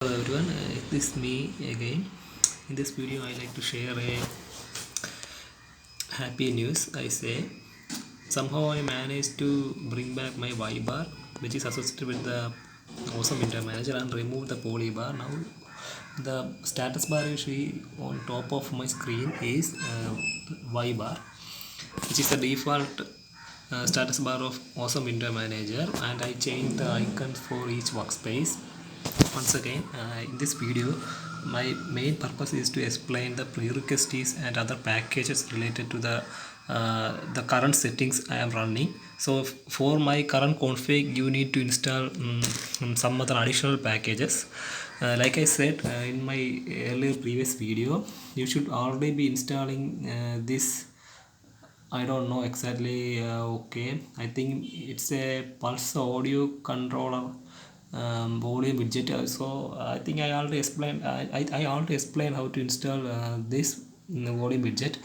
Hello everyone, this is me again. In this video I like to share a happy news. I say somehow I managed to bring back my WIBAR, which is associated with the Awsome WIBAR manager, and remove the polybar. Now the status bar you see on top of my screen is WIBAR, which is the default status bar of Awsome WIBAR manager, and I changed the icons for each workspace. Once again, in this video my main purpose is to explain the prerequisites and other packages related to the current settings I am running. So for my current config you need to install some other additional packages. Like I said in my earlier previous video, you should already be installing this. I don't know exactly. Okay, I think it's a pulse audio controller volume widget. So I think I already explained. I already explained how to install this volume widget.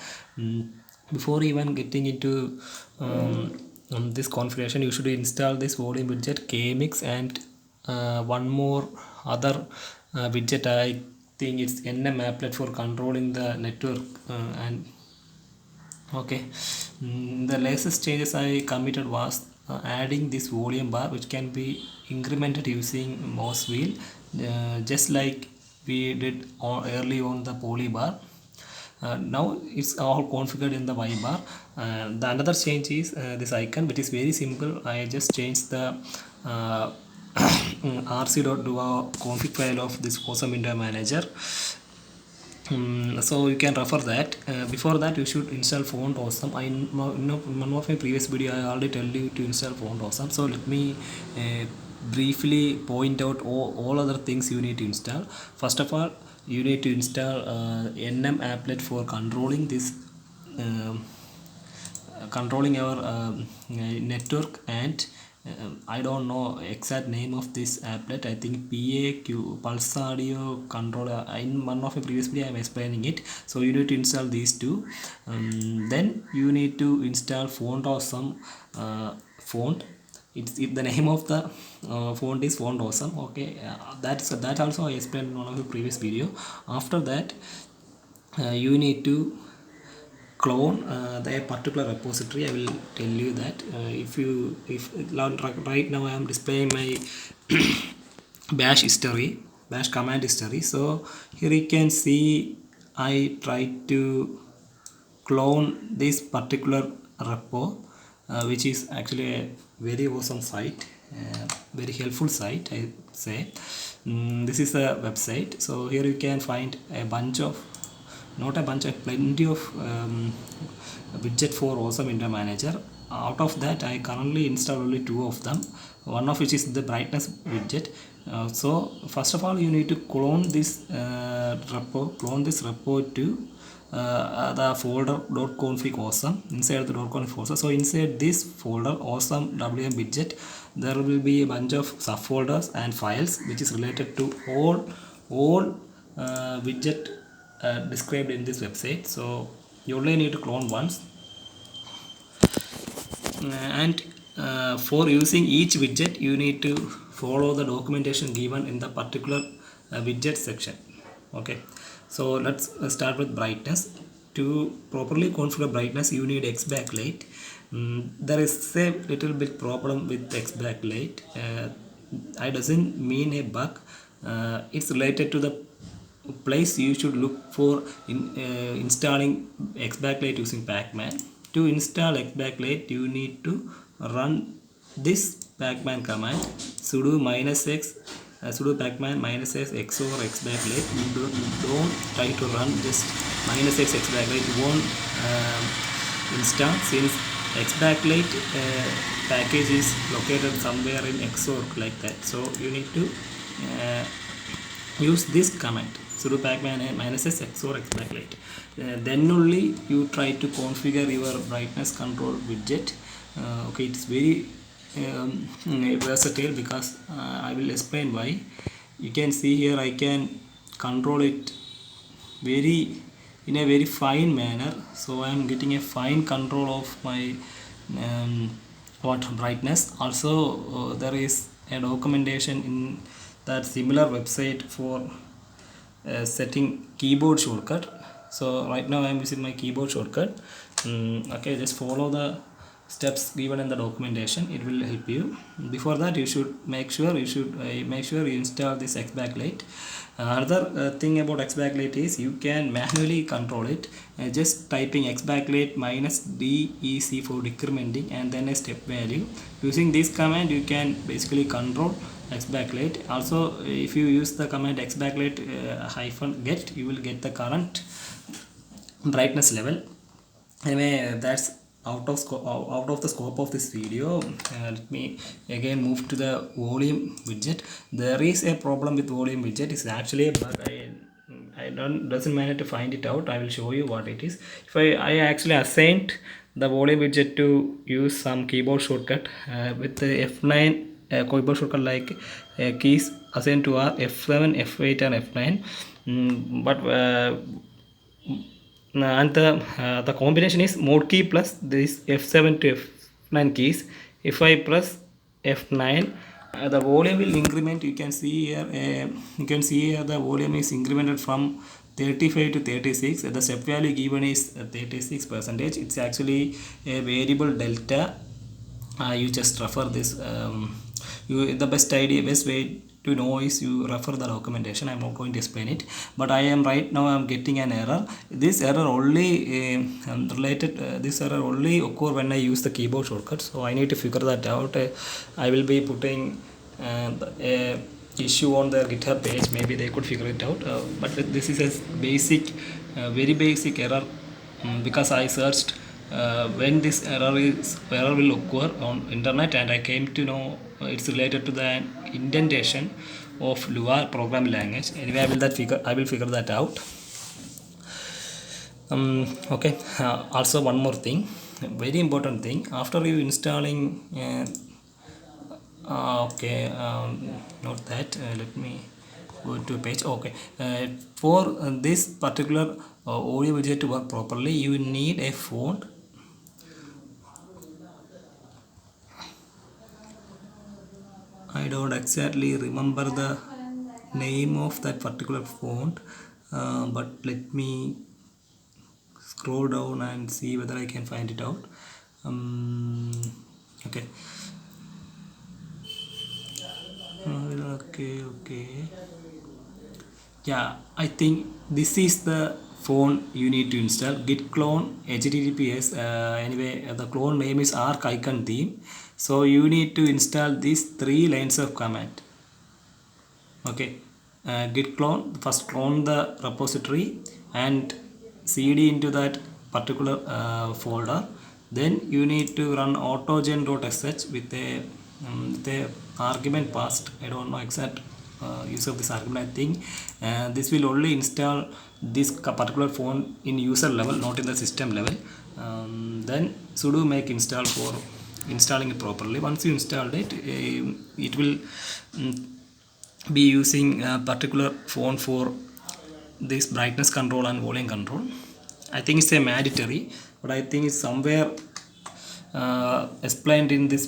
Before even getting into this configuration, you should install this volume widget, KMix, and one more other widget. I think it's NM applet for controlling the network and okay. The latest changes I committed was adding this volume bar, which can be incremented using mouse wheel, just like we did early on the polybar. Now it's all configured in the Y bar. The another change is this icon, which is very simple. I just changed the rc.duo config file of this Awsome window manager. So you can refer that. Before that you should install font Awsome. I know one of my previous video I already tell you to install font Awsome. So let me briefly point out all other things you need to install. First of all, you need to install NM applet for controlling this controlling our network, and I don't know exact name of this applet. I think PAQ pulse audio controller. In one of my previous video I am explaining it. So you need to install these two. Then you need to install font Awsome font. The name of the font is font Awsome. Okay, that also I explained in one of the previous video. After that you need to clone the particular repository. I will tell you that if right now I am displaying my bash command history. So here you can see I tried to clone this particular repo, which is actually a very awesome site, very helpful site I say. This is a website. So here you can find a bunch of plenty of widget for Awsome window manager. Out of that I currently install only two of them, one of which is the brightness widget. So first of all you need to clone this repo to the folder .config awesome. Inside the .config awesome, so inside this folder awesome wm widget there will be a bunch of subfolders and files which is related to all widget described in this website. So you only need to clone once, and for using each widget you need to follow the documentation given in the particular widget section. Okay, so let's start with brightness. To properly configure brightness you need X backlight. There is a little bit problem with X backlight. I doesn't mean a bug. It's related to the place you should look for in installing X backlight using pacman. To install X backlight you need to run this pacman command, sudo -x sudo pacman -x xor X backlight. You don't try to run just -x backlight. You won't install, since X backlight package is located somewhere in xor like that. So you need to use this command, sudo pacman -s xor X backlight. Then only you try to configure your brightness control widget. Okay, it's very versatile, because I will explain why. You can see here I can control it in a very fine manner. So I am getting a fine control of my brightness. Also there is a documentation in that similar website for setting keyboard shortcut. So right now I am using my keyboard shortcut. Okay, just follow the steps given in the documentation, it will help you. Before that you should make sure you install this X backlight. Another thing about X backlight is you can manually control it, just typing X backlight minus DEC for decrementing and then a step value. Using this command you can basically control X backlight. Also if you use the command X backlight -get, you will get the current brightness level. Anyway, that's out of the scope of this video. Let me again move to the volume widget. There is a problem with volume widget. It's actually a bug. I doesn't manage to find it out. I will show you what it is. If I actually assigned the volume widget to use some keyboard shortcut with the F9 keyboard shortcut like keys assigned to are F7, F8 and F9. But and the combination is mod key plus this F7 to F9 keys. If I press F9, the volume will increment. You can see here the volume is incremented from 35 to 36. The step value given is 36%. It's actually a variable delta. You just refer this. The best way to know is you refer the documentation. I'm not going to explain it, but I'm getting an error. This error only this error only occur when I use the keyboard shortcut, so I need to figure that out. I will be putting a issue on their GitHub page. Maybe they could figure it out, but this is a basic very basic error, because I searched when this error will occur on internet, and I came to know it's related to the indentation of Lua programming language. Anyway, I will figure that out. Okay. Also one more thing, very important thing, after you installing note that let me go to a page. Okay, for this particular audio widget to work properly, you need a font. I don't exactly remember the name of that particular font, but let me scroll down and see whether I can find it out. Okay. Okay. Yeah, I think this is the font you need to install. Git clone https. Anyway, the clone name is arc icon theme. So you need to install these 3 lines of command. Okay, git clone, first clone the repository and cd into that particular folder. Then you need to run autogen.sh with a argument passed. I don't know exact use of this argument. I think this will only install this particular font in user level, not in the system level. Then sudo make install for installing it properly. Once you installed it, it will be using a particular font for this brightness control and volume control. I think it's a mandatory, but I think it's somewhere explained in this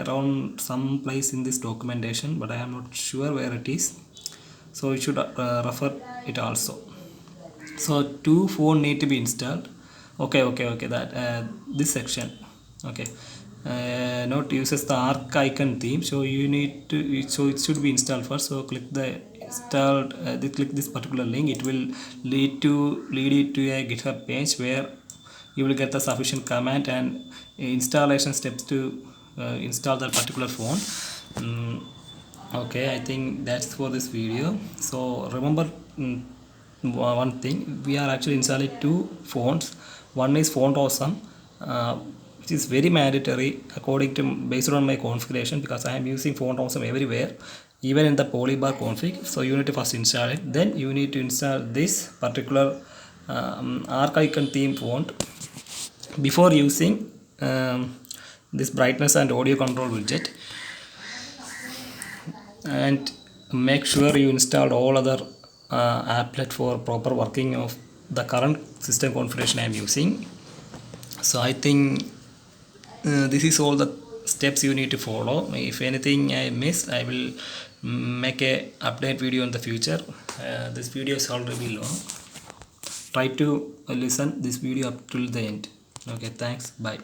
around some place in this documentation, but I am not sure where it is, so you should refer it also. So 2 font need to be installed. Okay, that this section. Okay, note uses the arc icon theme, so you need to, so it should be installed first. So click the installed click this particular link. It will lead you to a GitHub page where you will get the sufficient command and installation steps to install that particular font. Okay, I think that's for this video. So remember one thing, we are actually installing 2 fonts. One is font Awsome, which is very mandatory according to based on my configuration, because I am using font Awsome everywhere, even in the polybar config. So you need to first install it. Then you need to install this particular arc icon theme font before using this brightness and audio control widget. And make sure you installed all other applet for proper working of the current system configuration I am using. So I think this is all the steps you need to follow. If anything I miss, I will make a update video in the future. This video is already long. Try to listen this video up till the end. Okay, thanks, bye.